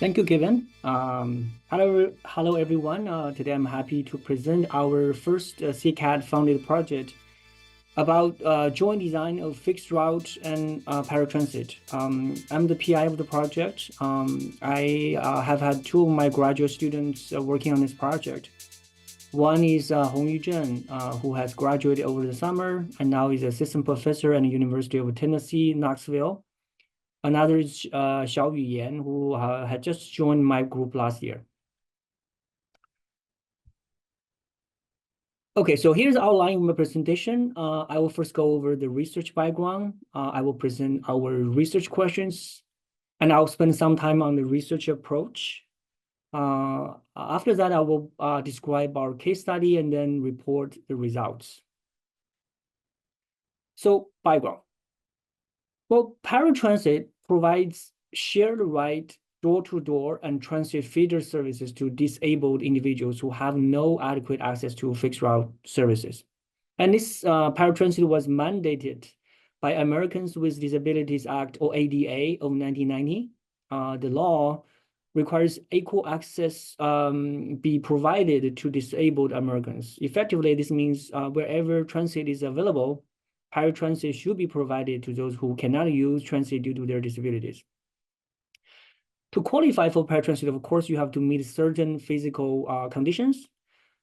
Thank you, Kevin. Hello everyone. Today I'm happy to present our first CCAT-funded project about joint design of fixed route and paratransit. I'm the PI of the project. I have had two of my graduate students working on this project. One is Hongyu Zheng, who has graduated over the summer and now is assistant professor at the University of Tennessee, Knoxville. Another is Xiaoyu Yan, who had just joined my group last year. Okay, so here's the outline of my presentation. I will first go over the research background. I will present our research questions, and I'll spend some time on the research approach. After that, I will describe our case study and then report the results. So, background. Well, paratransit provides shared ride, door-to-door, and transit feeder services to disabled individuals who have no adequate access to fixed route services. And this paratransit was mandated by Americans with Disabilities Act, or ADA, of 1990. The law requires equal access be provided to disabled Americans. Effectively, this means wherever transit is available, paratransit should be provided to those who cannot use transit due to their disabilities. To qualify for paratransit, of course, you have to meet certain physical conditions,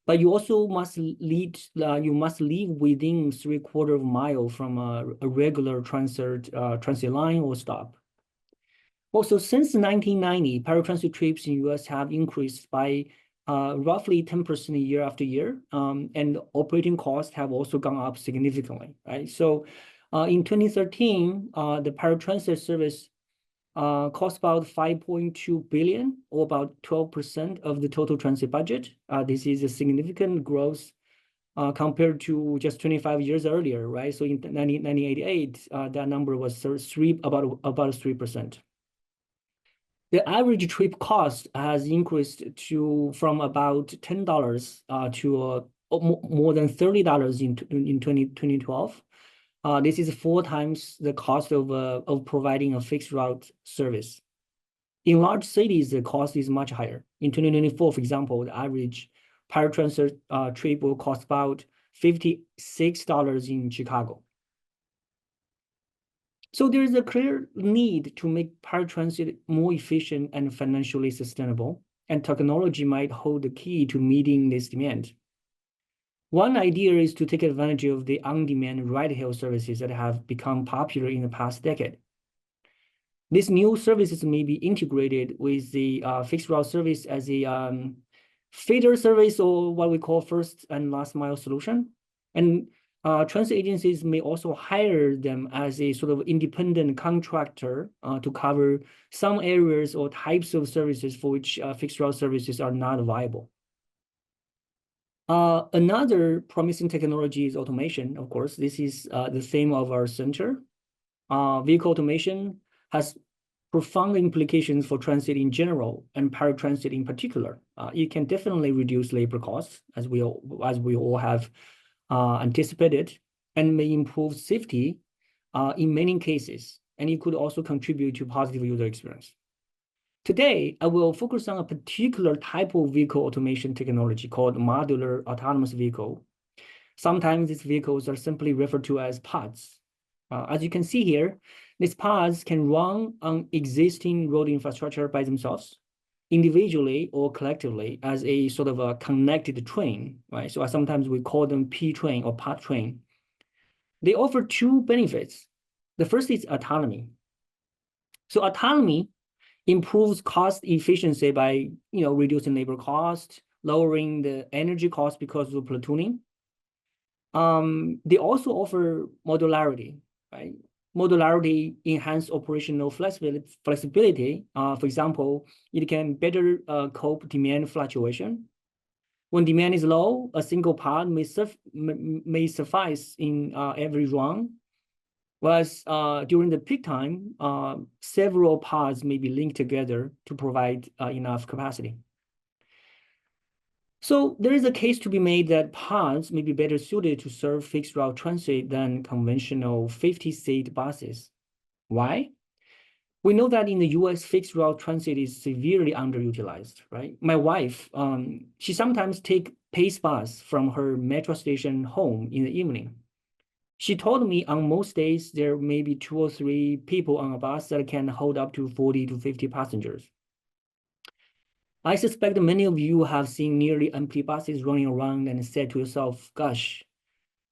but you also must live within 3/4 of a mile from a regular transit line or stop. Also, since 1990, paratransit trips in the US have increased by roughly 10% year after year, and operating costs have also gone up significantly, right? So in 2013, the paratransit service cost about 5.2 billion, or about 12% of the total transit budget. This is a significant growth compared to just 25 years earlier, right? So in 1988, that number was about 3%. The average trip cost has increased from about $10 to more than $30 in 2012. This is 4 times the cost of providing a fixed route service. In large cities, the cost is much higher. In 2024, for example, the average paratransit trip will cost about $56 in Chicago. So there is a clear need to make paratransit more efficient and financially sustainable, and technology might hold the key to meeting this demand. One idea is to take advantage of the on-demand ride-hail services that have become popular in the past decade. These new services may be integrated with the fixed route service as a feeder service, or what we call first and last mile solution. And transit agencies may also hire them as a sort of independent contractor to cover some areas or types of services for which fixed route services are not viable. Another promising technology is automation, of course. This is the theme of our center. Vehicle automation has profound implications for transit in general and paratransit in particular. It can definitely reduce labor costs, as we all have anticipated, and may improve safety in many cases, and it could also contribute to positive user experience. Today, I will focus on a particular type of vehicle automation technology called modular autonomous vehicle. Sometimes these vehicles are simply referred to as pods. As you can see here, these pods can run on existing road infrastructure by themselves, individually or collectively, as a sort of a connected train, right? So sometimes we call them P train or pod train. They offer 2 benefits. The first is autonomy. So autonomy improves cost efficiency by reducing labor cost, lowering the energy cost because of platooning. They also offer modularity, right? Modularity enhances operational flexibility. For example, it can better cope demand fluctuation. When demand is low, a single pod may suffice in every run. Whereas during the peak time, several pods may be linked together to provide enough capacity. So there is a case to be made that pods may be better suited to serve fixed route transit than conventional 50-seat buses. Why? We know that in the US, fixed route transit is severely underutilized, right? My wife, she sometimes take pace bus from her metro station home in the evening. She told me on most days, there may be 2 or 3 people on a bus that can hold up to 40 to 50 passengers. I suspect many of you have seen nearly empty buses running around and said to yourself, gosh,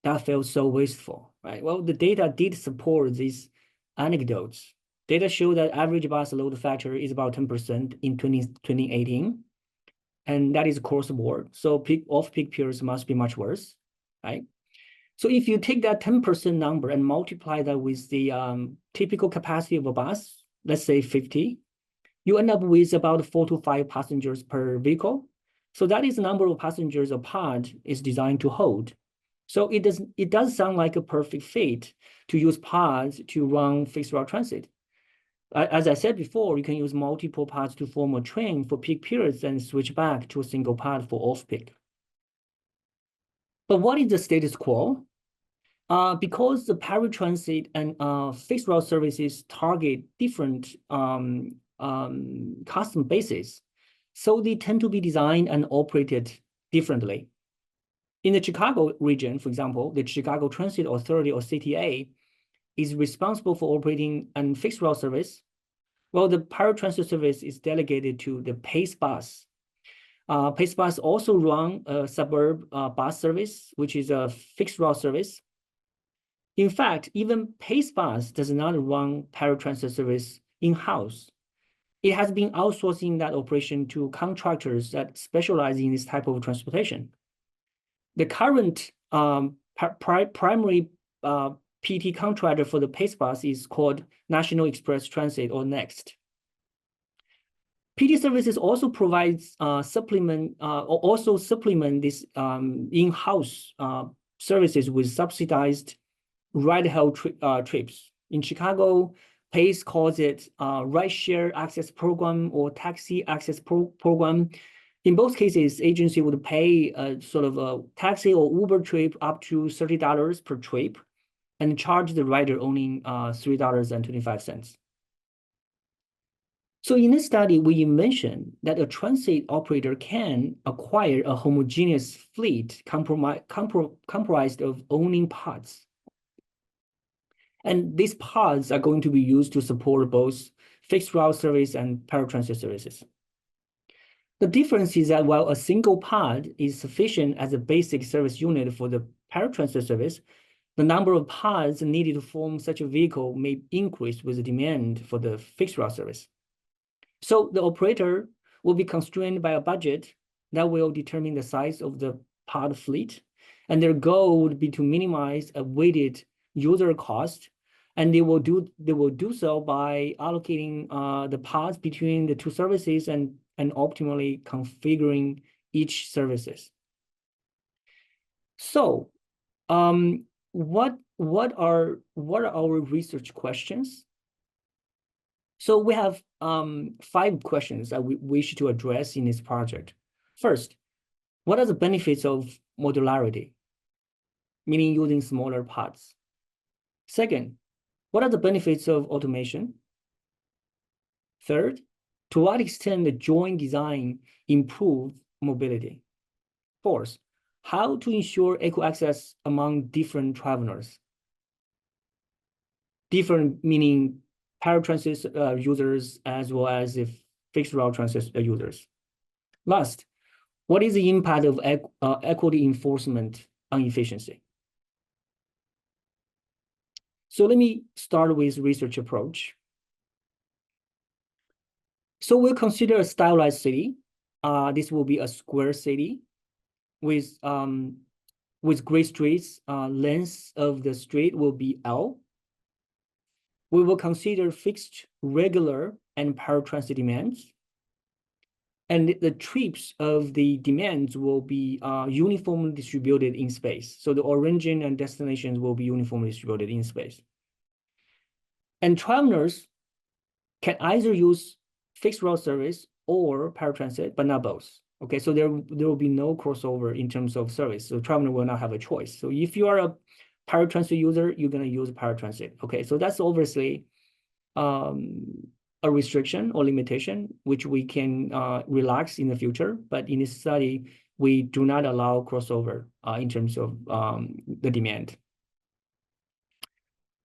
that feels so wasteful, right? Well, the data did support these anecdotes. Data show that average bus load factor is about 10% in 2018, and that is across the board. So off-peak periods must be much worse, right? So if you take that 10% number and multiply that with the typical capacity of a bus, let's say 50, you end up with about 4 to 5 passengers per vehicle. So that is the number of passengers a pod is designed to hold. So it does sound like a perfect fit to use pods to run fixed route transit. As I said before, you can use multiple pods to form a train for peak periods and switch back to a single pod for off-peak. But what is the status quo? Because the paratransit and fixed route services target different customer bases, so they tend to be designed and operated differently. In the Chicago region, for example, the Chicago Transit Authority, or CTA, is responsible for operating a fixed route service, while the paratransit service is delegated to the Pace Bus. Pace Bus also run a suburb bus service, which is a fixed route service. In fact, even Pace Bus does not run paratransit service in-house. It has been outsourcing that operation to contractors that specialize in this type of transportation. The current primary PT contractor for the Pace Bus is called National Express Transit, or NEXT. PT services also provides supplement this in-house services with subsidized ride-hail trips. In Chicago, Pace calls it ride-share access program or taxi access program. In both cases, agency would pay a sort of a taxi or Uber trip up to $30 per trip and charge the rider only $3.25. So in this study, we mentioned that a transit operator can acquire a homogeneous fleet comprised of owning pods. And these pods are going to be used to support both fixed route service and paratransit services. The difference is that while a single pod is sufficient as a basic service unit for the paratransit service, the number of pods needed to form such a vehicle may increase with the demand for the fixed route service. So the operator will be constrained by a budget that will determine the size of the pod fleet, and their goal would be to minimize a weighted user cost, and they will do so by allocating the pods between the two services and optimally configuring each services. So, what are our research questions? So we have 5 questions that we wish to address in this project. First, what are the benefits of modularity, meaning using smaller pods? Second, what are the benefits of automation? Third, to what extent the joint design improves mobility? Fourth, how to ensure equal access among different travelers? Different meaning paratransit users as well as the fixed route transit users. Last, what is the impact of equity enforcement on efficiency? So let me start with research approach. So we'll consider a stylized city. This will be a square city with gray streets. Length of the street will be L. We will consider fixed, regular, and paratransit demands. And the trips of the demands will be uniformly distributed in space. So the origin and destinations will be uniformly distributed in space. And travelers can either use fixed route service or paratransit, but not both. Okay, so there will be no crossover in terms of service. So traveler will not have a choice. So if you are a paratransit user, you're going to use paratransit. Okay, so that's obviously a restriction or limitation, which we can relax in the future. But in this study, we do not allow crossover in terms of the demand.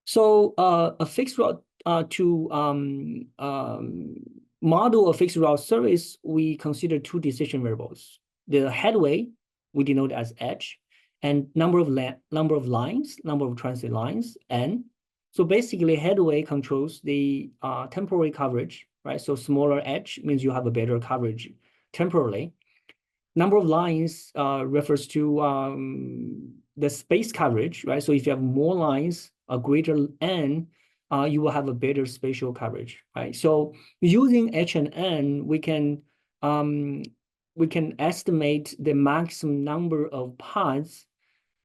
So a fixed route to model a fixed route service, we consider two decision variables. The headway, we denote as H, and number of lines, number of transit lines, N. So basically, headway controls the temporary coverage, right? So smaller H means you have a better coverage temporarily. Number of lines refers to the space coverage, right? So if you have more lines, a greater N, you will have a better spatial coverage, right? So using H and N, we can estimate the maximum number of pods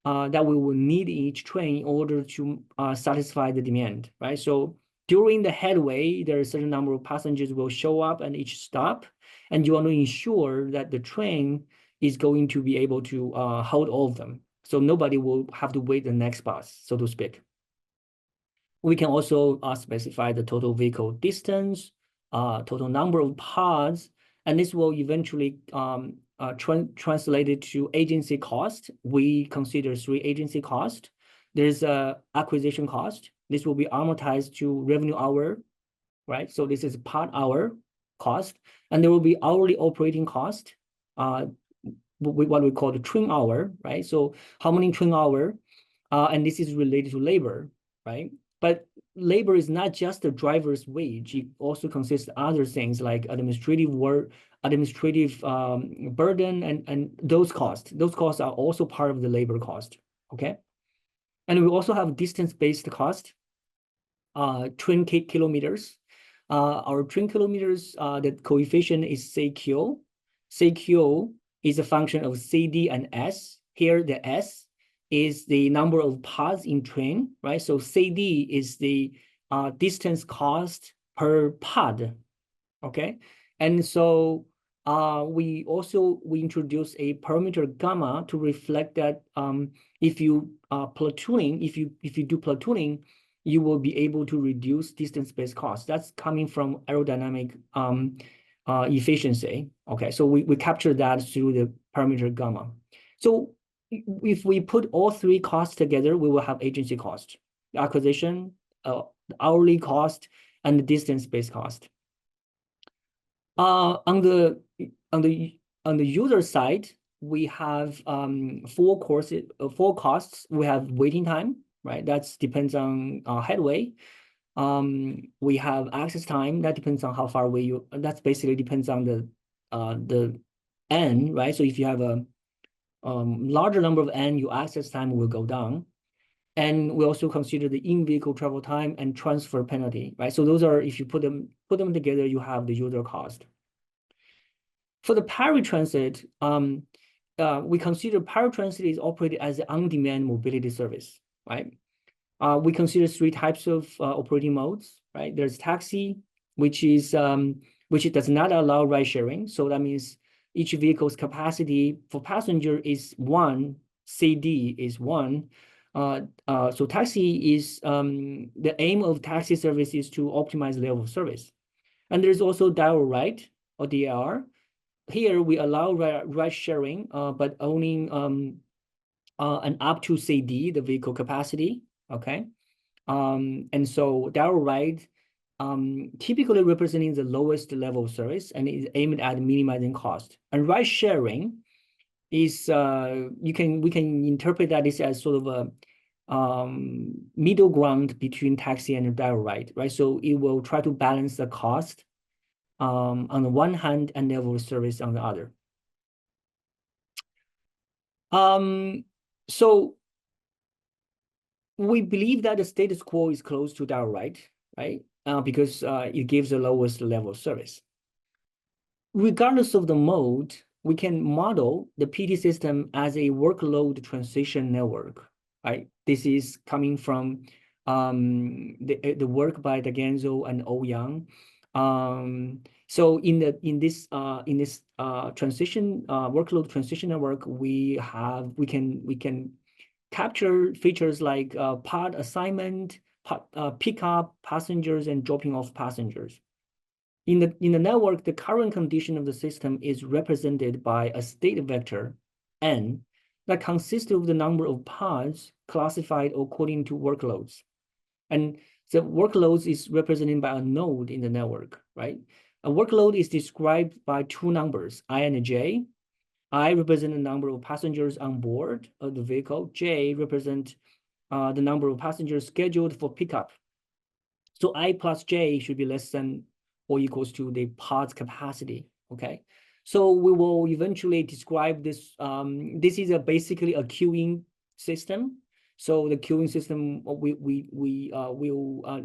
that we will need in each train in order to satisfy the demand, right? So during the headway, there are a certain number of passengers will show up at each stop, and you want to ensure that the train is going to be able to hold all of them. So nobody will have to wait the next bus, so to speak. We can also specify the total vehicle distance, total number of pods, and this will eventually translate it to agency cost. We consider three agency cost. There's a acquisition cost. This will be amortized to revenue hour, right? So this is part hour cost, and there will be hourly operating cost, what we call the train hour, right? So how many train hour, and this is related to labor, right? But labor is not just the driver's wage. It also consists of other things like administrative work, administrative burden, and those costs. Those costs are also part of the labor cost, okay? And we also have distance-based cost, train kilometers. Our train kilometers, the coefficient is CQ. CQ is a function of CD and S. Here, the S is the number of pods in train, right? So CD is the distance cost per pod, okay? And so we introduce a parameter gamma to reflect that if you platooning, if you do platooning, you will be able to reduce distance-based cost. That's coming from aerodynamic efficiency. Okay, so we capture that through the parameter gamma. So if we put all three costs together, we will have agency cost, the acquisition, the hourly cost, and the distance-based cost. On the user side, we have four costs. We have waiting time, right? That depends on headway. We have access time. That depends on how far away you. That basically depends on the N, right? So if you have a larger number of N, your access time will go down. And we also consider the in-vehicle travel time and transfer penalty, right? So those are, if you put them together, you have the user cost. For the paratransit, we consider paratransit is operated as an on-demand mobility service, right? We consider three types of operating modes, right? There's taxi, which does not allow ride sharing. So that means each vehicle's capacity for passenger is 1, CD is 1. So taxi is, the aim of taxi service is to optimize level of service. And there's also dial ride or DIR. Here we allow ride sharing, but owning an up to CD, the vehicle capacity, okay? And so dial ride typically representing the lowest level of service and is aimed at minimizing cost. And ride sharing is, we can interpret that as sort of a middle ground between taxi and dial ride, right? So it will try to balance the cost on the one hand and level of service on the other. So we believe that the status quo is close to dial ride, right? Because it gives the lowest level of service. Regardless of the mode, we can model the PT system as a workload transition network, right? This is coming from the work by D'Agenzo and Ouyang. So in this transition workload transition network, we can capture features like pod assignment, pickup passengers, and dropping off passengers. In the network, the current condition of the system is represented by a state vector, n, that consists of the number of pods classified according to workloads. And the workloads is represented by a node in the network, right? A workload is described by two numbers, I and j. I represent the number of passengers on board of the vehicle. J represent the number of passengers scheduled for pickup. So I plus j should be less than or equals to the pod's capacity, okay? So we will eventually describe this. This is basically a queuing system. So the queuing system, we will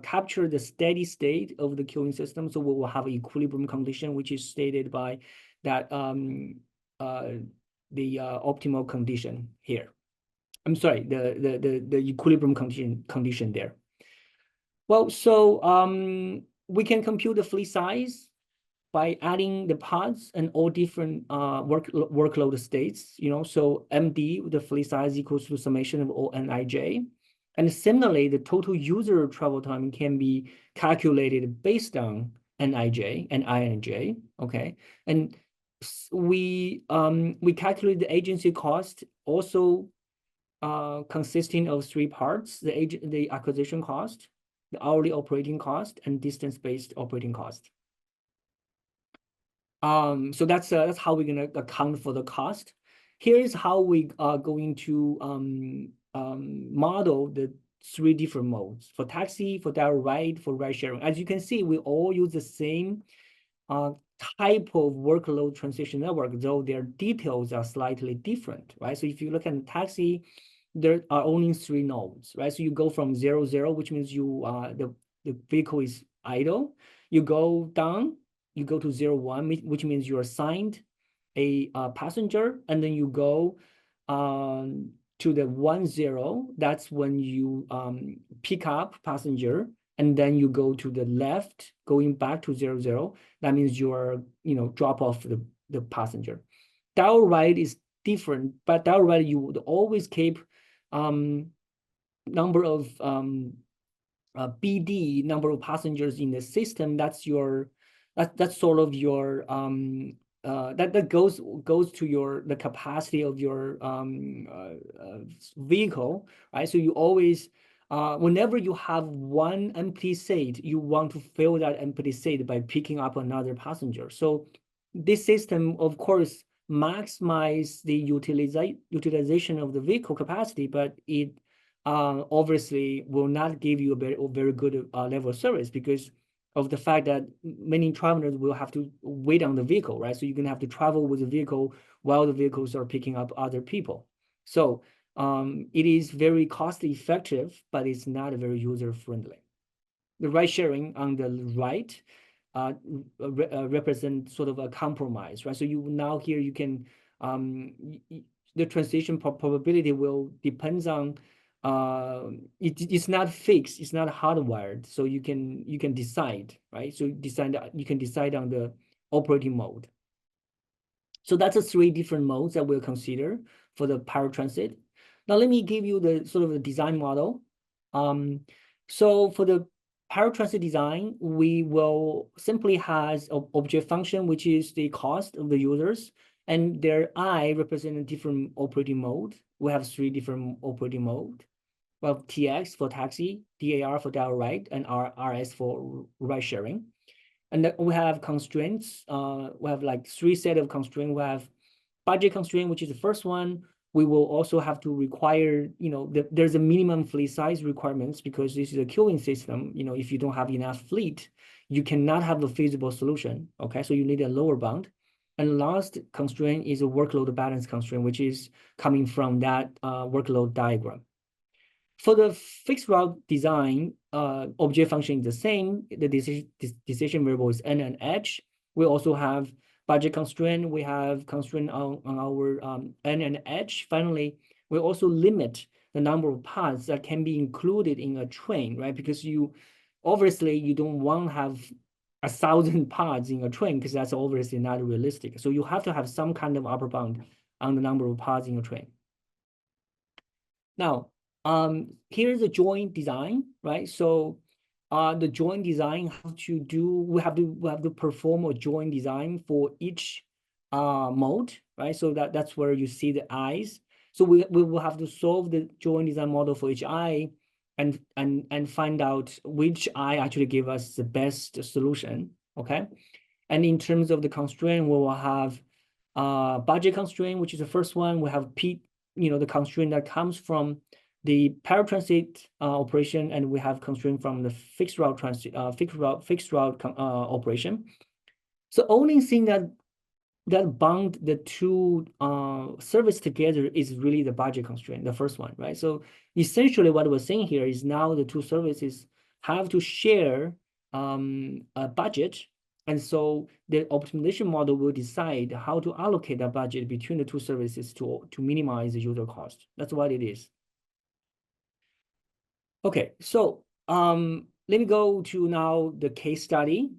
capture the steady state of the queuing system. So we will have an equilibrium condition, which is stated by that the optimal condition here. I'm sorry, the equilibrium condition there. Well, so we can compute the fleet size by adding the pods and all different workload states, you know, so MD, the fleet size equals to summation of all Nij. And similarly, the total user travel time can be calculated based on Nij and Inj, okay? And we calculate the agency cost also consisting of three parts: the acquisition cost, the hourly operating cost, and distance-based operating cost. So that's how we're gonna account for the cost. Here's how we are going to model the three different modes: for taxi, for direct ride, for ride sharing. As you can see, we all use the same type of workload transition network, though their details are slightly different, right? So if you look at the taxi, there are only three nodes, right? So you go from 0, 0, which means you the vehicle is idle. You go down, you go to 0, 1, which means you're assigned a passenger, and then you go to the 1, 0. That's when you pick up passenger, and then you go to the left, going back to 0, 0. That means you're, you know, drop off the passenger. Direct ride is different, but direct ride you would always keep number of BD, number of passengers in the system. That's your that's sort of your that goes to your the capacity of your vehicle, right? So you always whenever you have one empty seat, you want to fill that empty seat by picking up another passenger. So this system, of course, maximize the utilization of the vehicle capacity, but it obviously will not give you a very good level of service because of the fact that many travelers will have to wait on the vehicle, right? So you're gonna have to travel with the vehicle while the vehicles are picking up other people. So it is very cost effective, but it's not very user friendly. The ride sharing on the right represent sort of a compromise, right? So you now here you can the transition probability will depends on it's not fixed, it's not hardwired, so you can decide, right? So you can decide on the operating mode. So that's the three different modes that we'll consider for the paratransit. Now let me give you the sort of the design model. So for the paratransit design, we will simply has an object function, which is the cost of the users, and their I represent a different operating mode. We have three different operating mode. We have TX for taxi, DAR for direct ride, and RS for ride sharing. And then we have constraints. We have like three set of constraints. We have budget constraint, which is the first one. We will also have to require, you know, there's a minimum fleet size requirements because this is a queuing system. You know, if you don't have enough fleet, you cannot have a feasible solution. Okay, so you need a lower bound. And last constraint is a workload balance constraint, which is coming from that workload diagram. For the fixed route design, object function is the same. The decision variable is n and h. We also have budget constraint. We have constraint on our n and h. Finally, we also limit the number of pods that can be included in a train, right? Because you obviously you don't want to have 1,000 pods in a train because that's obviously not realistic. So you have to have some kind of upper bound on the number of pods in a train. Now, here's a joint design, right? So the joint design we have to perform a joint design for each mode, right? So that's where you see the eyes. So we will have to solve the joint design model for each eye and find out which eye actually give us the best solution. Okay. And in terms of the constraint, we will have budget constraint, which is the first one. We have the constraint that comes from the paratransit operation, and we have constraint from the fixed route transit fixed route operation. So only thing that bound the two service together is really the budget constraint, the first one, right? So essentially what we're saying here is now the two services have to share a budget. And so the optimization model will decide how to allocate that budget between the two services to minimize the user cost. That's what it is. Okay, so let me go to now the case study.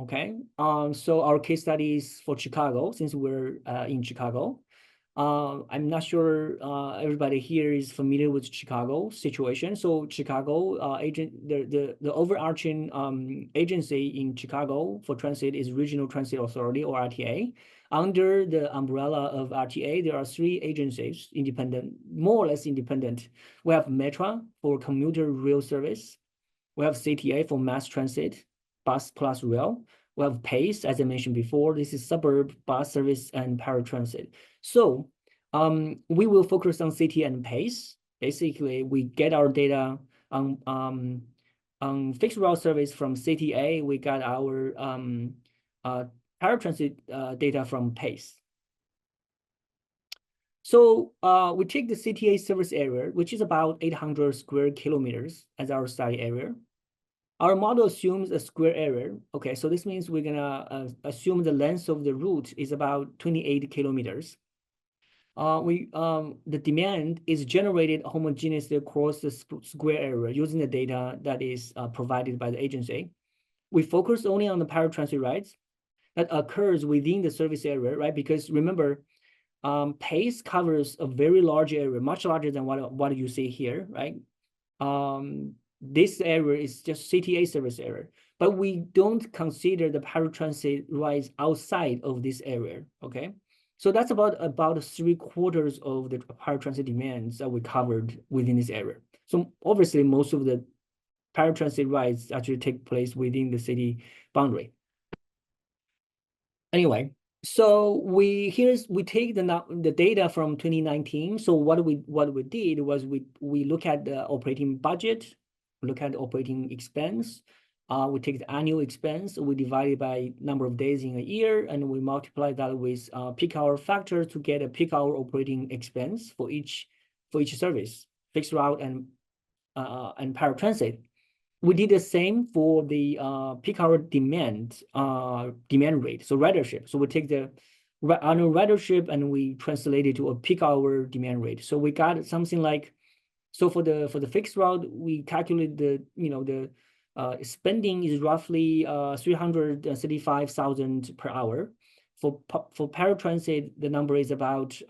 Okay, so our case study is for Chicago, since we're in Chicago. I'm not sure everybody here is familiar with Chicago situation. So Chicago the overarching agency in Chicago for transit is Regional Transit Authority, or RTA. Under the umbrella of RTA, there are three agencies, independent, more or less independent. We have Metra for commuter rail service. We have CTA for mass transit, bus plus rail. We have PACE, as I mentioned before. This is suburb bus service and paratransit. So we will focus on CTA and PACE. Basically, we get our data on fixed route service from CTA. We got our paratransit data from PACE. So we take the CTA service area, which is about 800 square kilometers as our study area. Our model assumes a square area. Okay, so this means we're gonna assume the length of the route is about 28 kilometers. The demand is generated homogeneously across the square area using the data that is provided by the agency. We focus only on the paratransit rides that occurs within the service area, right? Because remember, PACE covers a very large area, much larger than what you see here, right? This area is just CTA service area, but we don't consider the paratransit rides outside of this area, okay? So that's about 3/4 of the paratransit demands that we covered within this area. So obviously most of the paratransit rides actually take place within the city boundary. Anyway, so we take the data from 2019. So what we did was we look at the operating budget, look at the operating expense. We take the annual expense, we divide it by number of days in a year, and we multiply that with peak hour factor to get a peak hour operating expense for each service, fixed route and paratransit. We did the same for the peak hour demand rate, so ridership. So we take the annual ridership and we translate it to a peak hour demand rate. So we got something like, so for the fixed route, we calculate the spending is roughly 335,000 per hour. For paratransit, the number is about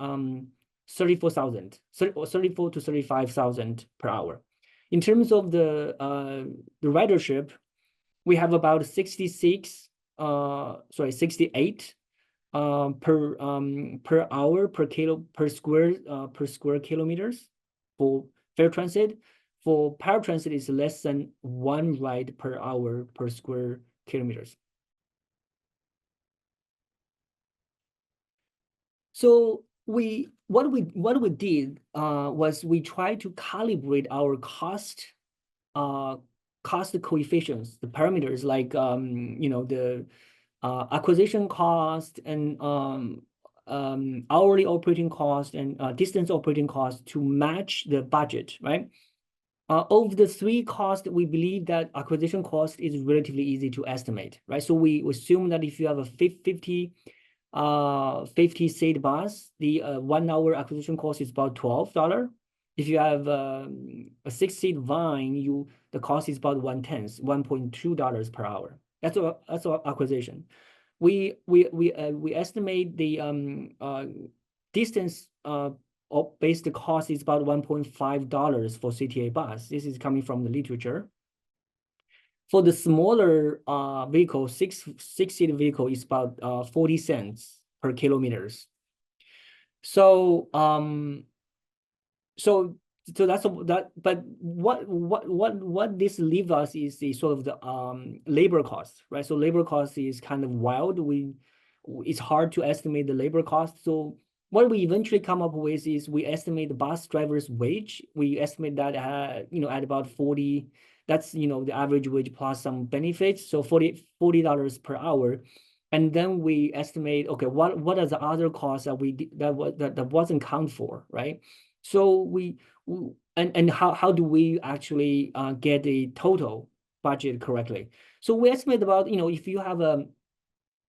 34,000, 34 to 35,000 per hour. In terms of the ridership, we have about 68 per hour per square kilometers for fair transit. For paratransit, is less than 1 ride per hour per square kilometers. So what we did was we tried to calibrate our cost coefficients, the parameters like the acquisition cost and hourly operating cost and distance operating cost to match the budget, right? Of the three costs, we believe that acquisition cost is relatively easy to estimate, right? So we assume that if you have a 50 seat bus, the 1 hour acquisition cost is about $12. If you have a 6-seat van, the cost is about $1.2 per hour. That's our acquisition. We estimate the distance based cost is about $1.5 for CTA bus. This is coming from the literature. For the smaller vehicle, six-seat vehicle is about 40 cents per kilometers. So so that's that. But what this leaves us is the sort of the labor cost, right? So labor cost is kind of wild. It's hard to estimate the labor cost. So what we eventually come up with is we estimate the bus driver's wage. We estimate that at about 40. That's the average wage plus some benefits. So $40 per hour. And then we estimate, okay, what are the other costs that wasn't counted for, right? So and how do we actually get the total budget correctly? So we estimate about, if you have a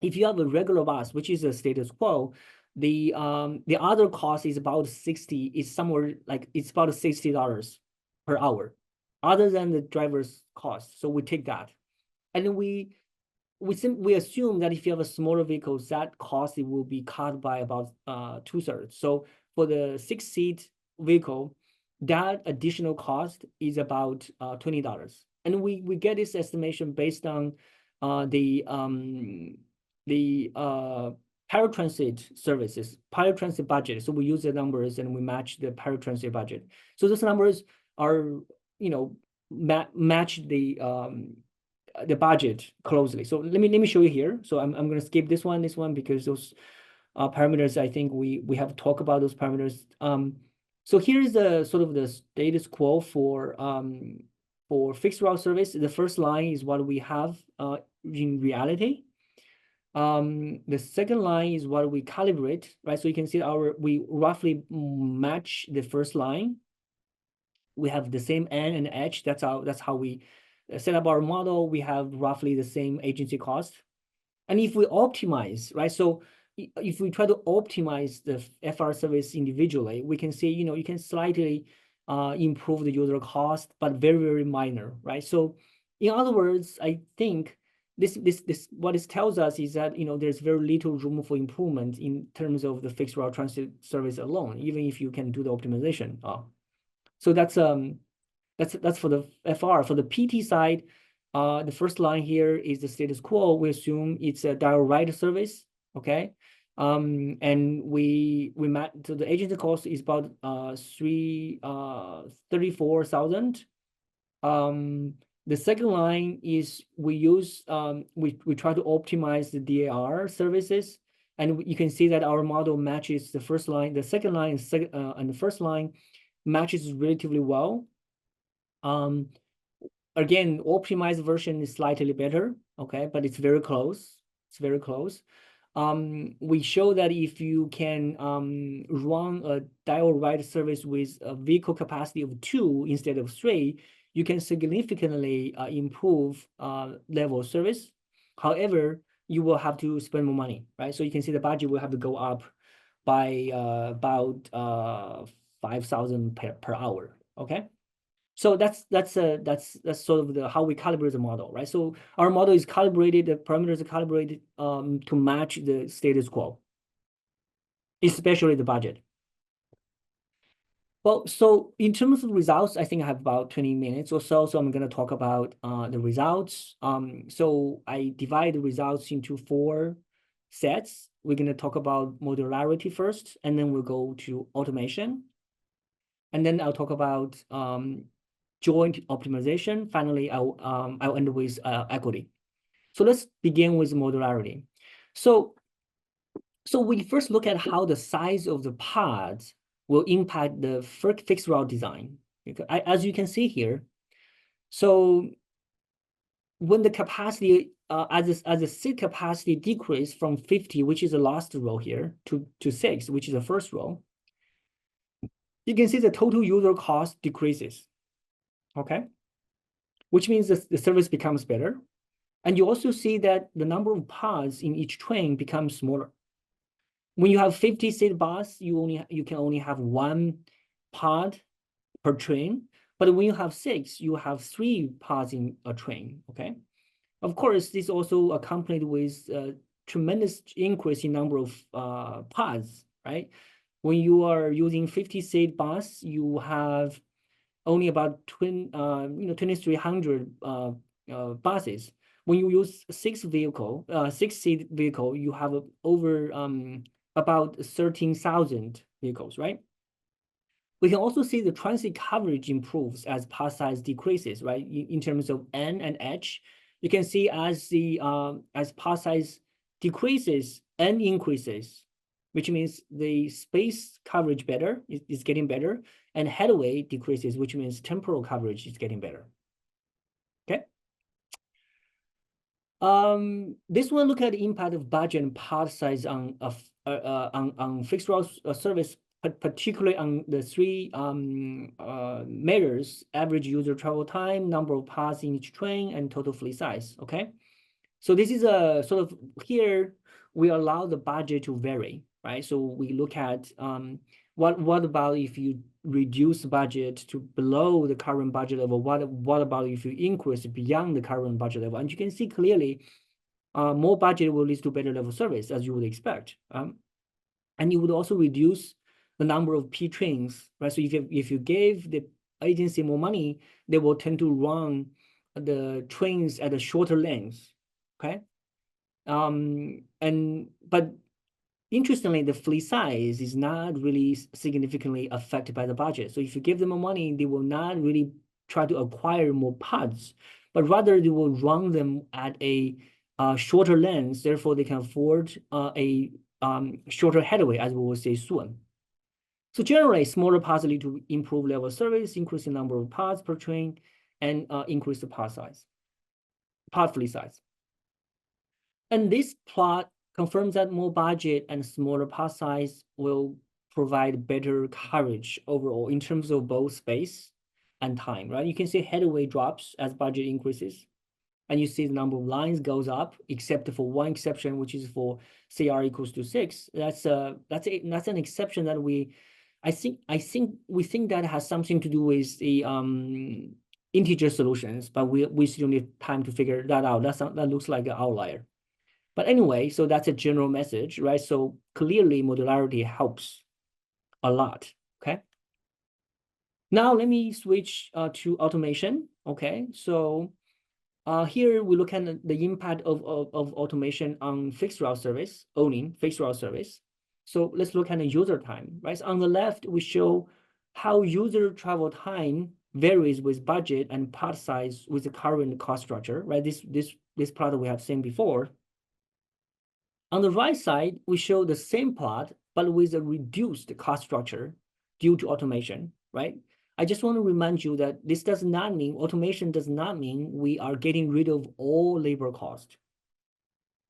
regular bus, which is a status quo, the other cost is about 60, is somewhere like it's about $60 per hour, other than the driver's cost. So we take that, and then we assume that if you have a smaller vehicle, that cost it will be cut by about 2/3. So for the 6-seat vehicle, that additional cost is about $20. And we get this estimation based on the paratransit services, paratransit budget. So we use the numbers and we match the paratransit budget. So those numbers are, match the budget closely. So let me show you here. So I'm going to skip this one because those parameters, I think we have talked about those parameters. So here's the sort of the status quo for fixed route service. The first line is what we have in reality. The second line is what we calibrate, right? So you can see we roughly match the first line. We have the same N and H. That's how we set up our model. We have roughly the same agency cost. And if we optimize, right? So if we try to optimize the FR service individually, we can see, you can slightly improve the user cost, but very, very minor, right? So in other words, I think this what this tells us is that, there's very little room for improvement in terms of the fixed route transit service alone, even if you can do the optimization. So that's for the FR. For the PT side, the first line here is the status quo. We assume it's a direct ride service, okay? And so the agency cost is about 34,000. The second line is we try to optimize the DAR services, and you can see that our model matches the first line, the second line, and the first line matches relatively well. Again, optimized version is slightly better, okay, but it's very close. It's very close. We show that if you can run a dial ride service with a vehicle capacity of 2 instead of 3, you can significantly improve level of service. However, you will have to spend more money, right? So you can see the budget will have to go up by about 5,000 per hour, okay? So that's sort of how we calibrate the model, right? So our model is calibrated, the parameters are calibrated to match the status quo, especially the budget. Well, so in terms of results, I think I have about 20 minutes or so. So I'm going to talk about the results. So I divide the results into 4 sets. We're going to talk about modularity first, and then we'll go to automation. And then I'll talk about joint optimization. Finally, I'll end with equity. So let's begin with modularity. So we first look at how the size of the pods will impact the fixed route design. As you can see here, so when the capacity, as the seat capacity decrease from 50, which is the last row here, to 6, which is the first row, you can see the total user cost decreases, okay? Which means the service becomes better. And you also see that the number of pods in each train becomes smaller. When you have 50-seat bus, you can only have 1 pod per train. But when you have 6, you have 3 pods in a train, okay? Of course, this also accompanied with a tremendous increase in number of pods, right? When you are using 50-seat bus, you have only about 2,300 buses. When you use six-seat vehicle, you have over about 13,000 vehicles, right? We can also see the transit coverage improves as pass size decreases, right? In terms of N and H, you can see as pass size decreases, N increases, which means the space coverage is getting better, and headway decreases, which means temporal coverage is getting better. Okay. This one look at the impact of budget and part size on fixed route service, particularly on the three measures: average user travel time, number of paths in each train, and total fleet size. Okay, so this is a sort of here we allow the budget to vary, right? So we look at what about if you reduce budget to below the current budget level? What about if you increase beyond the current budget level? And you can see clearly, more budget will lead to better level service, as you would expect. And you would also reduce the number of P trains, right? So if you gave the agency more money, they will tend to run the trains at a shorter length. Okay. But interestingly, the fleet size is not really significantly affected by the budget. So if you give them more money, they will not really try to acquire more pods, but rather they will run them at a shorter length. Therefore, they can afford a shorter headway, as we will say soon. So generally, smaller pods lead to improved level of service, increase the number of pods per train, and increase the pod fleet size. And this plot confirms that more budget and smaller pod size will provide better coverage overall in terms of both space and time, right? You can see headway drops as budget increases, and you see the number of lines goes up, except for one exception, which is for CR equals to 6. That's an exception that we think that has something to do with the integer solutions, but we still need time to figure that out. That looks like an outlier. But anyway, so that's a general message, right? So clearly modularity helps a lot, okay? Now let me switch to automation, okay? So here we look at the impact of automation on fixed route service, owning fixed route service. So let's look at the user time, right? So on the left, we show how user travel time varies with budget and part size with the current cost structure, right? This plot we have seen before. On the right side, we show the same plot, but with a reduced cost structure due to automation, right? I just want to remind you that this does not mean, automation does not mean we are getting rid of all labor cost,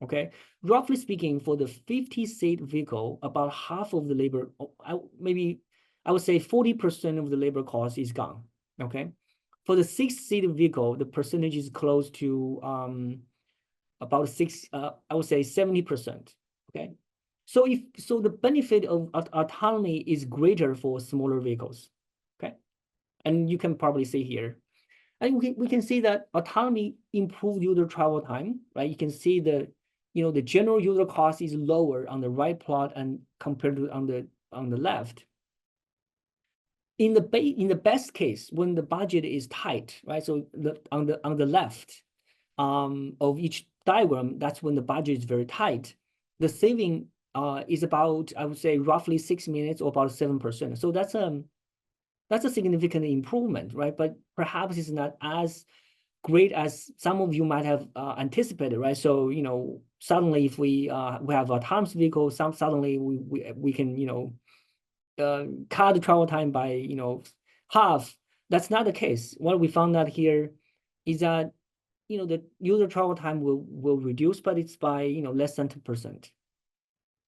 okay? Roughly speaking, for the 50-seat vehicle, about half of the labor, maybe I would say 40% of the labor cost is gone, okay? For the 6-seat vehicle, the percentage is close to about I would say 70%, okay? So the benefit of autonomy is greater for smaller vehicles, okay? And you can probably see here. And we can see that autonomy improved user travel time, right? You can see the general user cost is lower on the right plot and compared to on the left. In the best case, when the budget is tight, right? So on the left of each diagram, that's when the budget is very tight. The saving is about, I would say, roughly 6 minutes or about 7%. So that's a significant improvement, right? But perhaps it's not as great as some of you might have anticipated, right? So suddenly if we have autonomous vehicles, suddenly we can cut the travel time by half. That's not the case. What we found out here is that the user travel time will reduce, but it's by less than 2%.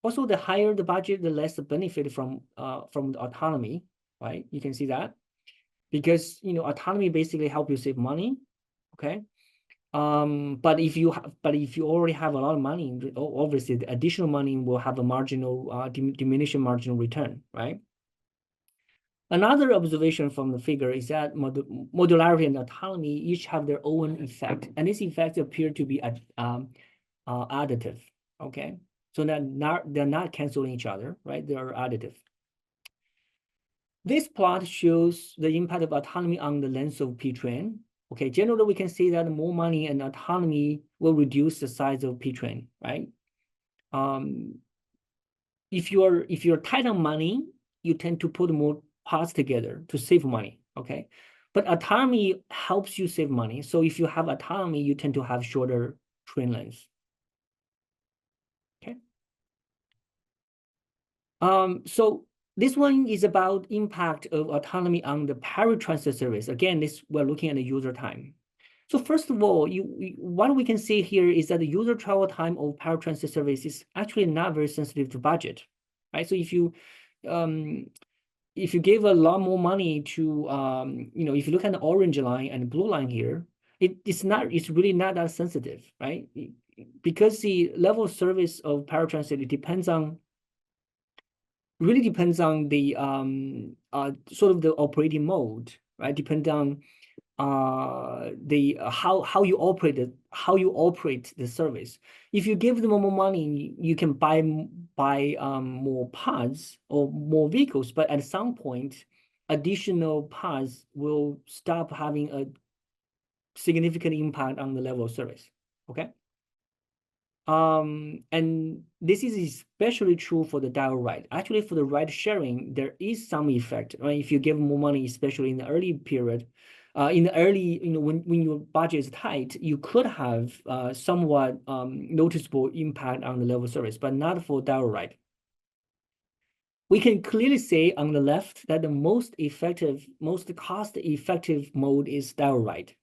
Also, the higher the budget, the less the benefit from the autonomy, right? You can see that because autonomy basically help you save money, okay? But if you already have a lot of money, obviously the additional money will have a marginal diminishing marginal return, right? Another observation from the figure is that modularity and autonomy each have their own effect, and these effects appear to be additive. Okay, so they're not canceling each other, right? They are additive. This plot shows the impact of autonomy on the length of P train, Okay, generally we can see that more money and autonomy will reduce the size of P train, right? If you're tight on money, you tend to put more parts together to save money, okay? But autonomy helps you save money. So if you have autonomy, you tend to have shorter train lengths. Okay. So this one is about impact of autonomy on the paratransit service. Again, we're looking at the user time. So first of all, what we can see here is that the user travel time of paratransit service is actually not very sensitive to budget, right? So if you give a lot more money to if you look at the orange line and the blue line here, it's really not that sensitive, right? Because the level of service of paratransit, it really depends on the sort of the operating mode, right? Depends on how you operate the service. If you give them more money, you can buy more parts or more vehicles, but at some point, additional parts will stop having a significant impact on the level of service. Okay. And this is especially true for the direct ride. Actually, for the ride sharing, there is some effect, right? If you give more money, especially in the early period, in the early, when your budget is tight, you could have somewhat noticeable impact on the level of service, but not for direct ride. We can clearly say on the left that the most cost-effective mode is direct ride,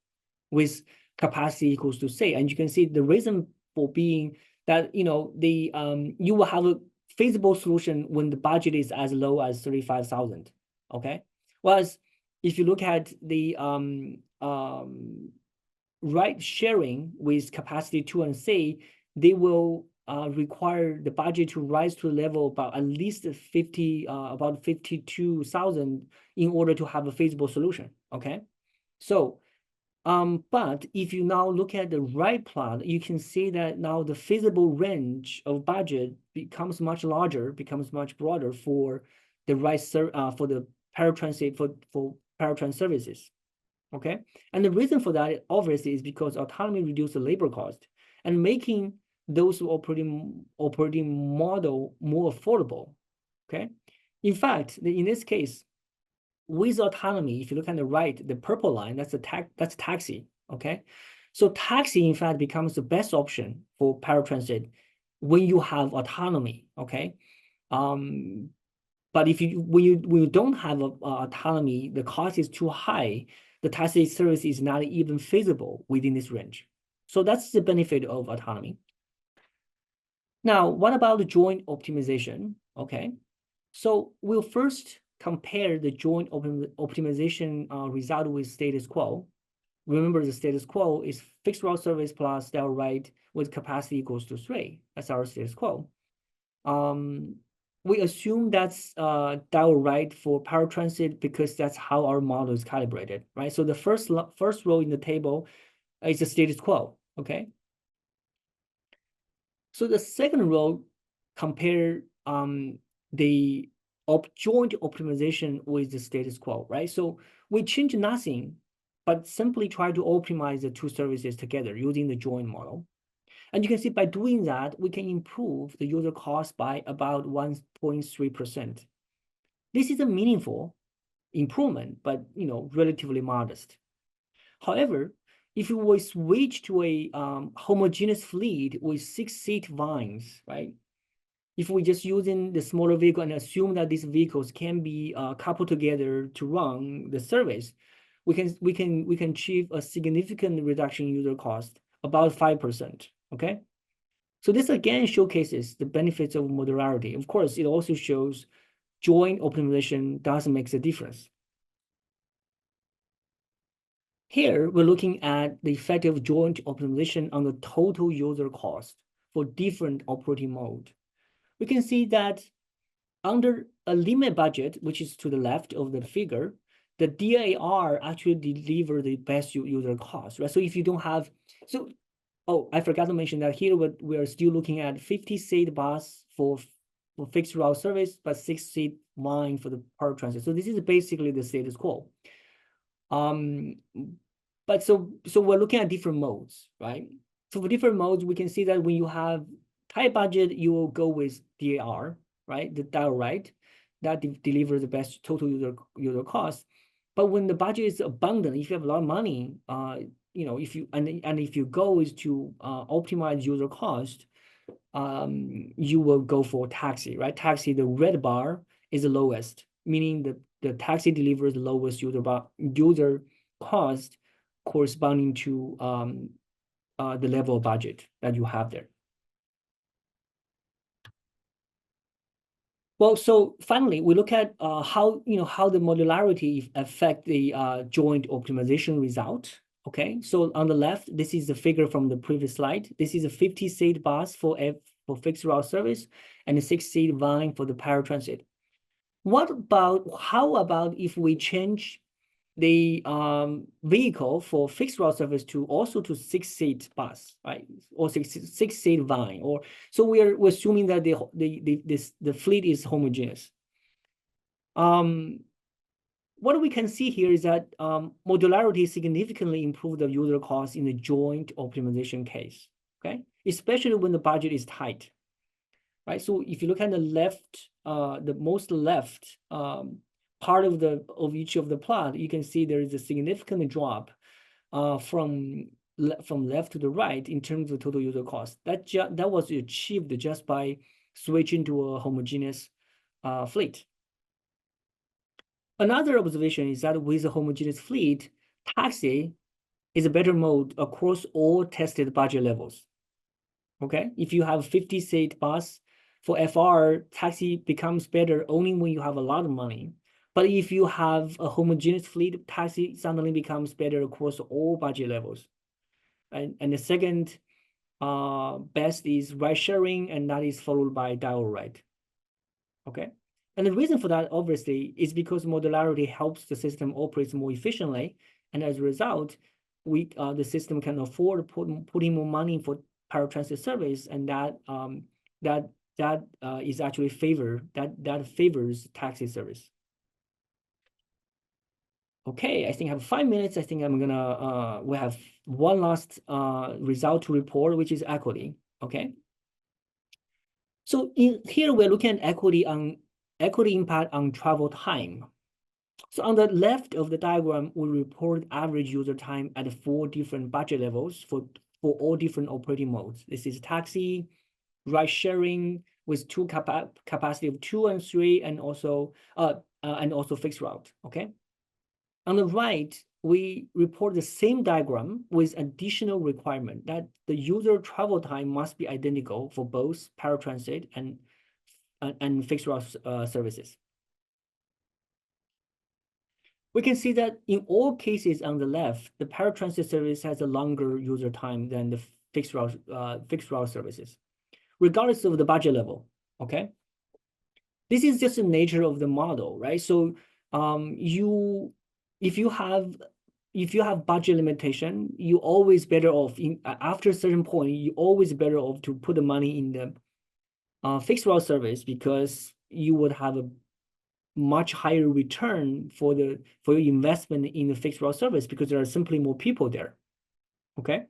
with capacity equals to say. And you can see the reason for being that you will have a feasible solution when the budget is as low as 35,000. Okay, whereas if you look at the ride sharing with capacity 2 and say, they will require the budget to rise to a level about at least about 52,000 in order to have a feasible solution. Okay, so but if you now look at the right plot, you can see that now the feasible range of budget becomes much larger, becomes much broader for the for the paratransit for paratransit services. Okay, and the reason for that obviously is because autonomy reduces the labor cost and making those operating model more affordable. Okay, in fact, in this case, with autonomy, if you look on the right, the purple line, that's taxi. Okay, so taxi in fact becomes the best option for paratransit when you have autonomy. Okay, but when you don't have autonomy, the cost is too high. The taxi service is not even feasible within this range. So that's the benefit of autonomy. Now, what about the joint optimization? Okay, so we'll first compare the joint optimization result with status quo. Remember, the status quo is fixed route service plus direct ride with capacity equals to 3. That's our status quo. We assume that's direct ride for paratransit because that's how our model is calibrated, right? So the first row in the table is the status quo, okay? So the second row compare the joint optimization with the status quo, right? So we change nothing, but simply try to optimize the two services together using the joint model. And you can see by doing that, we can improve the user cost by about 1.3%. This is a meaningful improvement, but relatively modest. However, if we switch to a homogeneous fleet with 6-seat vans, right? If we just using the smaller vehicle and assume that these vehicles can be coupled together to run the service, we can achieve a significant reduction in user cost, about 5%. Okay, so this again showcases the benefits of modularity. Of course, it also shows joint optimization does make a difference. Here, we're looking at the effect of joint optimization on the total user cost for different operating mode. We can see that under a limit budget, which is to the left of the figure, the DAR actually deliver the best user cost, right? So if you don't have, oh, I forgot to mention that here we are still looking at 50-seat bus for fixed route service, but 6-seat line for the paratransit. So this is basically the status quo. But so we're looking at different modes, right? So for different modes, we can see that when you have tight budget, you will go with DAR, right? The dial right, that delivers the best total user cost. But when the budget is abundant, if you have a lot of money, you know, if your goal is to optimize user cost, you will go for taxi, right? Taxi, the red bar is the lowest, meaning the taxi delivers the lowest user cost corresponding to the level of budget that you have there. Well, so finally, we look at how the modularity affect the joint optimization result. Okay, so on the left, this is the figure from the previous slide. This is a 50-seat bus for fixed route service and a 6-seat van for the paratransit. How about if we change the vehicle for fixed route service to 6-seat bus, right? Or 6-seat van, or so we're assuming that the fleet is homogeneous. What we can see here is that modularity significantly improves the user cost in the joint optimization case, okay? Especially when the budget is tight, right? So if you look at the left, the most left part of each of the plot, you can see there is a significant drop from left to the right in terms of total user cost. That was achieved just by switching to a homogeneous fleet. Another observation is that with a homogeneous fleet, taxi is a better mode across all tested budget levels. Okay, if you have 50-seat bus for FR, taxi becomes better only when you have a lot of money. But if you have a homogeneous fleet, taxi suddenly becomes better across all budget levels. And the second best is ride sharing, and that is followed by dial ride. Okay. And the reason for that, obviously, is because modularity helps the system operate more efficiently. And as a result, the system can afford putting more money for paratransit service, and that is actually favors taxi service. Okay, I think I have 5 minutes. I think we have one last result to report, which is equity. Okay. So here we're looking at equity impact on travel time. So on the left of the diagram, we report average user time at 4 different budget levels for all different operating modes. This is taxi, ride sharing with capacity of 2 and 3, and also fixed route. Okay. On the right, we report the same diagram with additional requirement that the user travel time must be identical for both paratransit and fixed route services. We can see that in all cases on the left, the paratransit service has a longer user time than the fixed route services, regardless of the budget level. Okay, this is just the nature of the model, right? So if you have budget limitation, you always better off after a certain point, you always better off to put the money in the fixed route service, because you would have a much higher return for your investment in the fixed route service, because there are simply more people there. Okay.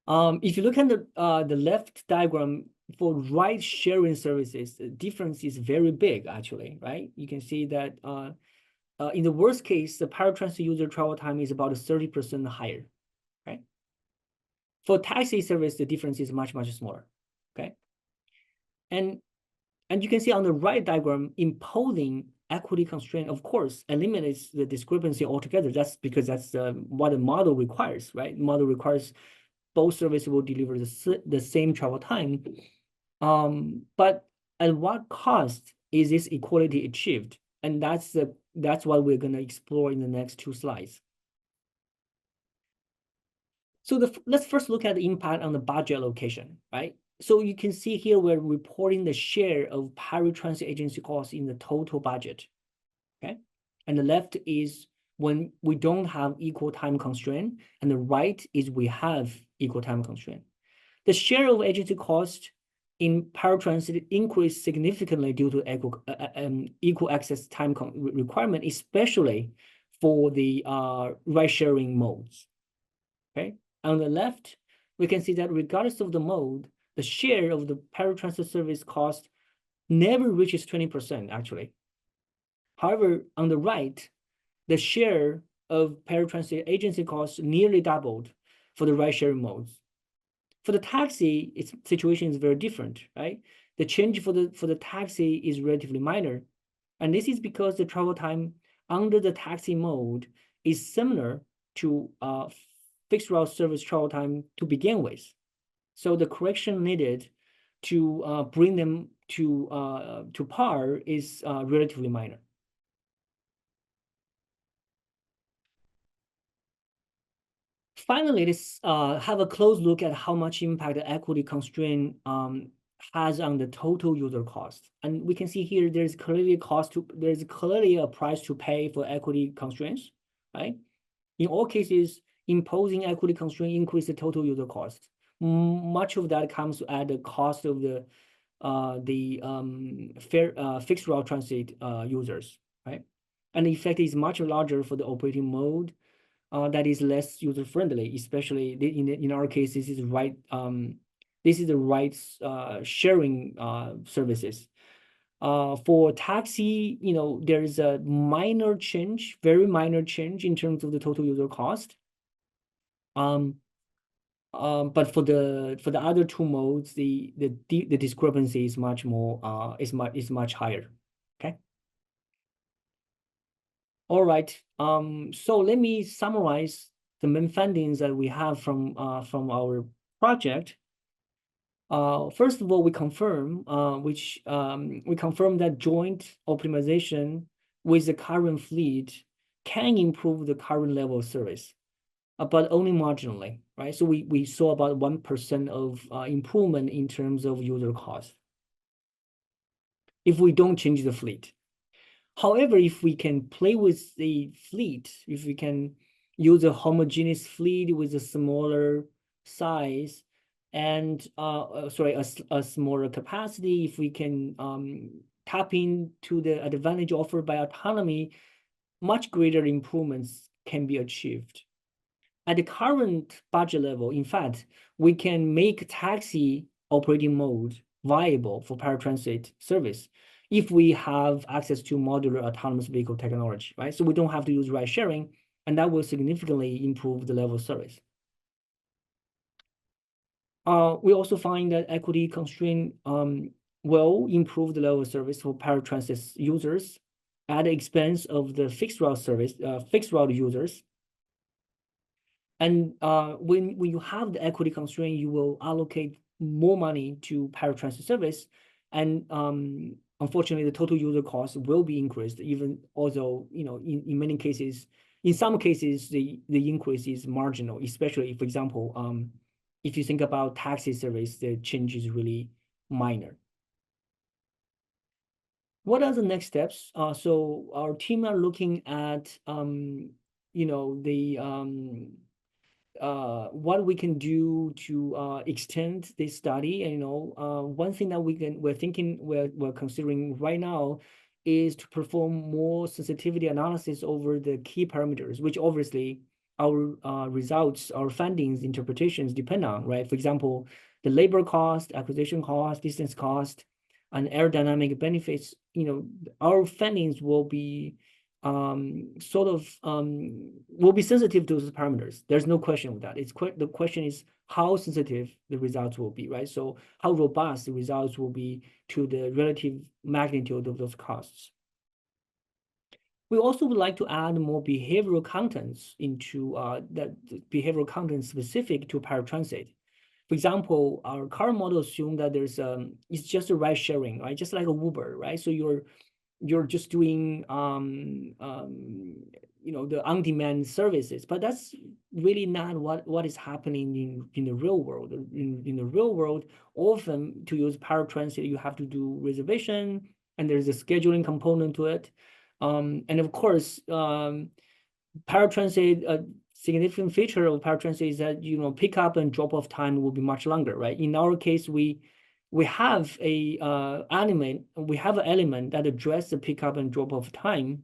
If you look at the left diagram for ride sharing services, the difference is very big actually, right? You can see that in the worst case, the paratransit user travel time is about 30% higher, right? For taxi service, the difference is much, much smaller, okay? And you can see on the right diagram, imposing equity constraint, of course, eliminates the discrepancy altogether. That's because that's what the model requires, right? The model requires both services will deliver the same travel time. But at what cost is this equality achieved? And that's what we're going to explore in the next 2 slides. So let's first look at the impact on the budget allocation, right? So you can see here we're reporting the share of paratransit agency costs in the total budget, okay? And the left is when we don't have equal time constraint, and the right is we have equal time constraint. The share of agency cost in paratransit increased significantly due to equal access time requirement, especially for the ride-sharing modes. Okay, on the left, we can see that regardless of the mode, the share of the paratransit service cost never reaches 20%, actually. However, on the right, the share of paratransit agency costs nearly doubled for the ride-sharing modes. For the taxi, its situation is very different, right? The change for the taxi is relatively minor. And this is because the travel time under the taxi mode is similar to fixed route service travel time to begin with. So the correction needed to bring them to par is relatively minor. Finally, let's have a close look at how much impact the equity constraint has on the total user cost. And we can see here there's clearly a price to pay for equity constraints, right? In all cases, imposing equity constraint increase the total user cost. Much of that comes at the cost of the fixed route transit users, right? And the effect is much larger for the operating mode that is less user friendly, especially in our case, this is the ride sharing services. For taxi, there's a minor change, very minor change in terms of the total user cost. But for the other two modes, the discrepancy is much more is much higher. Okay. All right. So let me summarize the main findings that we have from our project. First of all, we confirm that joint optimization with the current fleet can improve the current level of service, but only marginally, right? So we saw about 1% of improvement in terms of user cost if we don't change the fleet. However, if we can play with the fleet, if we can use a homogeneous fleet with a smaller size and a smaller capacity, if we can tap into the advantage offered by autonomy, much greater improvements can be achieved. At the current budget level, in fact, we can make taxi operating mode viable for paratransit service if we have access to modular autonomous vehicle technology, right? So we don't have to use ride sharing, and that will significantly improve the level of service. We also find that equity constraint will improve the level of service for paratransit users at the expense of the fixed route users. And when you have the equity constraint, you will allocate more money to paratransit service, and unfortunately, the total user cost will be increased, even although in many cases, in some cases, the increase is marginal. Especially, for example, if you think about taxi service, the change is really minor. What are the next steps? So our team are looking at what we can do to extend this study. And one thing that we're considering right now is to perform more sensitivity analysis over the key parameters, which obviously our results, our findings, interpretations depend on, right? For example, the labor cost, acquisition cost, distance cost, and aerodynamic benefits. Our findings will be will be sensitive to those parameters. There's no question with that. The question is how sensitive the results will be, right? So how robust the results will be to the relative magnitude of those costs. We also would like to add more behavioral contents into that behavioral content specific to paratransit. For example, our current model assumes that it's just a ride sharing, right? Just like a Uber, right? So you're just doing the on-demand services, but that's really not what is happening in the real world. In the real world, often to use paratransit, you have to do reservation, and there's a scheduling component to it. And of course, paratransit, a significant feature of paratransit is that pickup and drop-off time will be much longer, right? In our case, we have an element that addresses the pickup and drop-off time,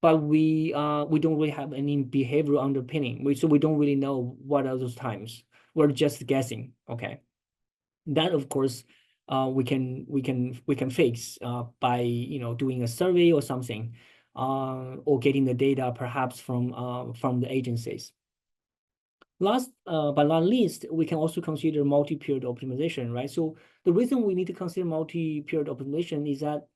but we don't really have any behavioral underpinning. So we don't really know what are those times. We're just guessing. Okay, that of course we can fix by doing a survey or something, or getting the data perhaps from the agencies. Last but not least, we can also consider multi-period optimization, right? So the reason we need to consider multi-period optimization is that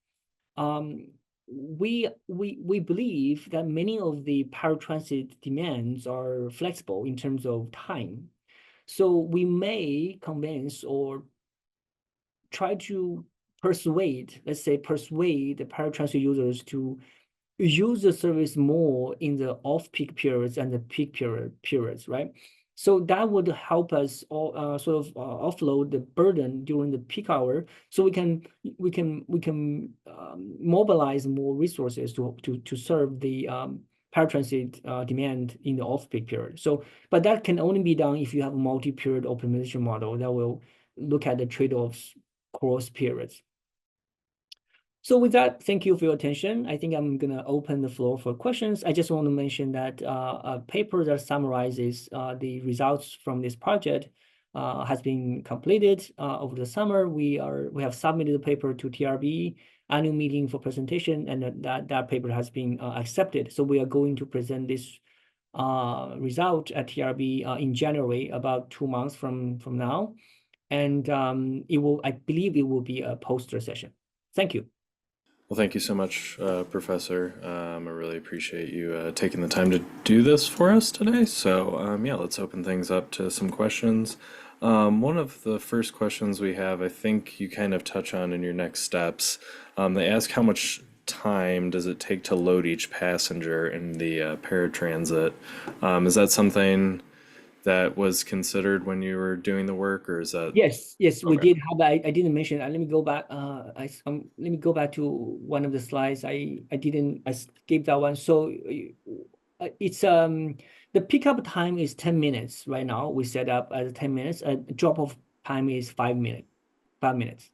we believe that many of the paratransit demands are flexible in terms of time. So we may convince or try to persuade, let's say, persuade the paratransit users to use the service more in the off-peak periods and the peak periods, right? So that would help us all, sort of offload the burden during the peak hour, so we can mobilize more resources to serve the paratransit demand in the off-peak period. So, but that can only be done if you have a multi-period optimization model that will look at the trade-offs cross periods. So with that, thank you for your attention. I think I'm going to open the floor for questions. I just want to mention that a paper that summarizes the results from this project has been completed over the summer. We have submitted the paper to TRB annual meeting for presentation, and that paper has been accepted. So we are going to present this result at TRB in January, about 2 months from now. And I believe it will be a poster session. Thank you. Well, thank you so much, Professor. I really appreciate you taking the time to do this for us today. So, yeah, let's open things up to some questions. One of the first questions we have, I think you kind of touch on in your next steps. They ask how much time does it take to load each passenger in the paratransit? Is that something that was considered when you were doing the work, or is that Yes, we okay? did have. I didn't mention. Let me go back. Let me go back to one of the slides. I skipped that one. So it's the pickup time is 10 minutes right now. We set up as 10 minutes. Drop off time is 5 minutes. 5 minutes.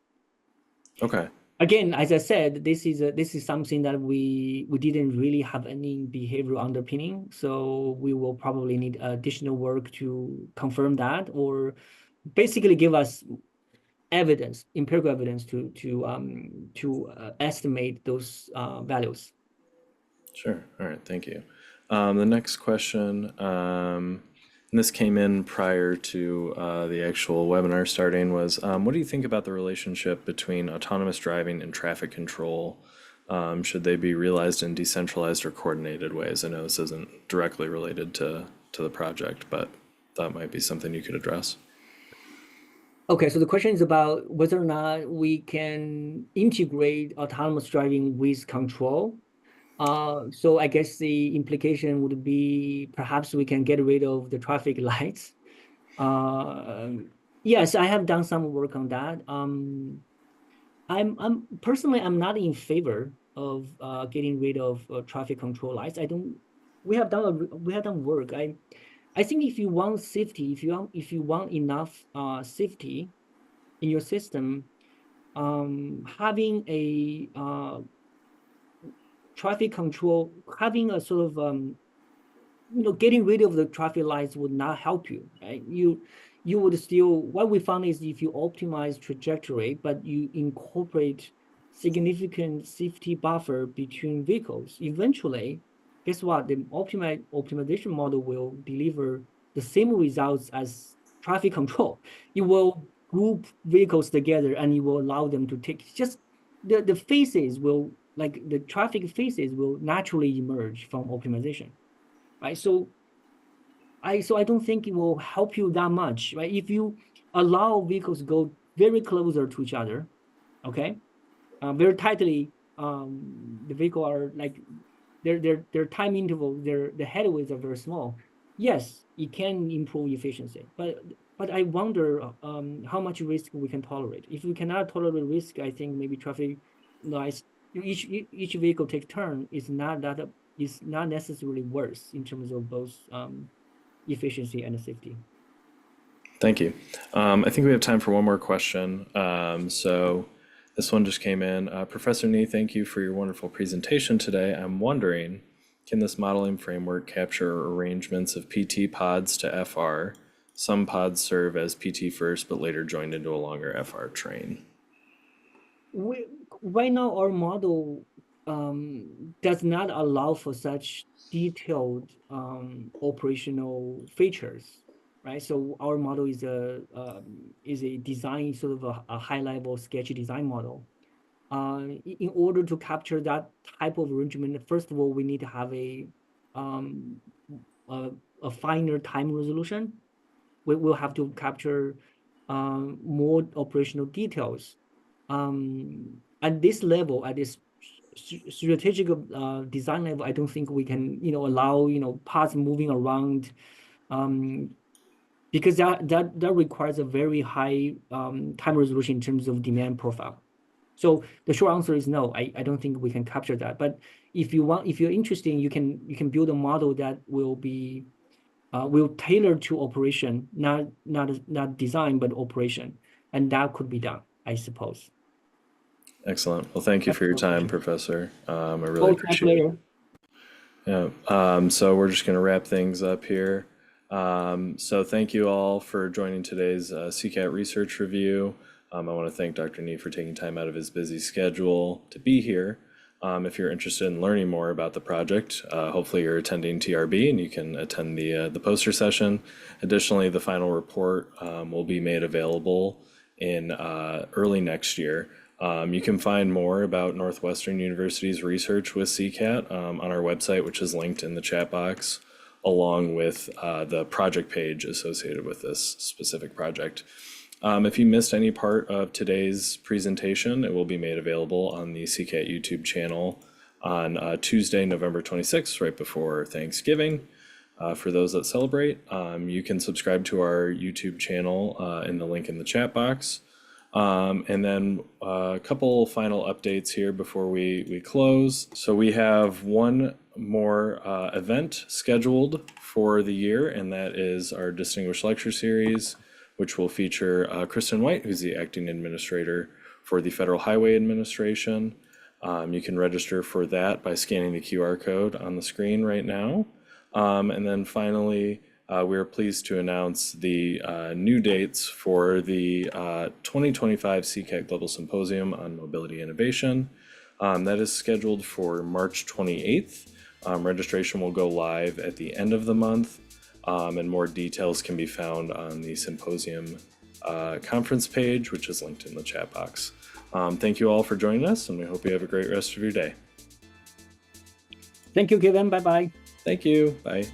Okay. Again, as I said, this is something that we didn't really have any behavioral underpinning. So we will probably need additional work to confirm that, or basically give us evidence, empirical evidence to estimate those values. Sure. All right. Thank you. The next question, and this came in prior to the actual webinar starting, was what do you think about the relationship between autonomous driving and traffic control? Should they be realized in decentralized or coordinated ways? I know this isn't directly related to the project, but that might be something you could address. Okay, so the question is about whether or not we can integrate autonomous driving with control. So I guess the implication would be perhaps we can get rid of the traffic lights. Yes, I have done some work on that. I'm personally, I'm not in favor of getting rid of traffic control lights. I don't. We have done work. I think if you want safety, if you want enough safety in your system, having a traffic control, having a sort of getting rid of the traffic lights would not help you, right? You would still, what we found is if you optimize trajectory, but you incorporate significant safety buffer between vehicles, eventually, guess what? The optimization model will deliver the same results as traffic control. It will group vehicles together and it will allow them to take just the faces will, like the traffic faces will naturally emerge from optimization, right? So I don't think it will help you that much, right? If you allow vehicles go very closer to each other, okay, very tightly, the vehicle are like their time interval, the headways are very small. Yes, it can improve efficiency, but I wonder how much risk we can tolerate. If we cannot tolerate risk, I think maybe traffic lights, each vehicle take turn is not necessarily worse in terms of both efficiency and safety. Thank you. I think we have time for one more question. So this one just came in. Professor Nee, thank you for your wonderful presentation today. I'm wondering, Can this modeling framework capture arrangements of PT pods to FR? Some pods serve as PT first, but later joined into a longer FR train. Right now, our model does not allow for such detailed operational features, right? So our model is a design sort of a high level sketchy design model. In order to capture that type of arrangement, first of all, we need to have um, a, a finer time resolution. We will have to capture more operational details. At this level, at this strategic design level, I don't think we can, allow, parts moving around, because that requires a very high time resolution in terms of demand profile. So the short answer is no. I don't think we can capture that. But if you're interested, you can build a model that will tailor to operation, not design, but operation, and that could be done, I suppose. Excellent. Well, thank you That's for your my time, question. Professor. I really Oh, it's my appreciate it. pleasure. Yeah. So we're just going to wrap things up here. So thank you all for joining today's CCAT research review. I want to thank Dr. Nee for taking time out of his busy schedule to be here. If you're interested in learning more about the project, hopefully you're attending TRB and you can attend the poster session. Additionally, the final report will be made available in early next year. You can find more about Northwestern University's research with CCAT on our website, which is linked in the chat box, along with the project page associated with this specific project. If you missed any part of today's presentation, it will be made available on the CCAT YouTube channel on Tuesday, November 26th, right before Thanksgiving. For those that celebrate, you can subscribe to our YouTube channel in the link in the chat box. And then a couple final updates here before we close. So we have one more event scheduled for the year, and that is our Distinguished Lecture Series, which will feature Kristen White, who's the acting administrator for the Federal Highway Administration. You can register for that by scanning the QR code on the screen right now. And then finally, we are pleased to announce the new dates for the 2025 CCAT Global Symposium on Mobility Innovation. That is scheduled for March 28th. Registration will go live at the end of the month, and more details can be found on the symposium conference page, which is linked in the chat box. Thank you all for joining us, and we hope you have a great rest of your day. Thank you, Kevin. Bye-bye. Thank you. Bye.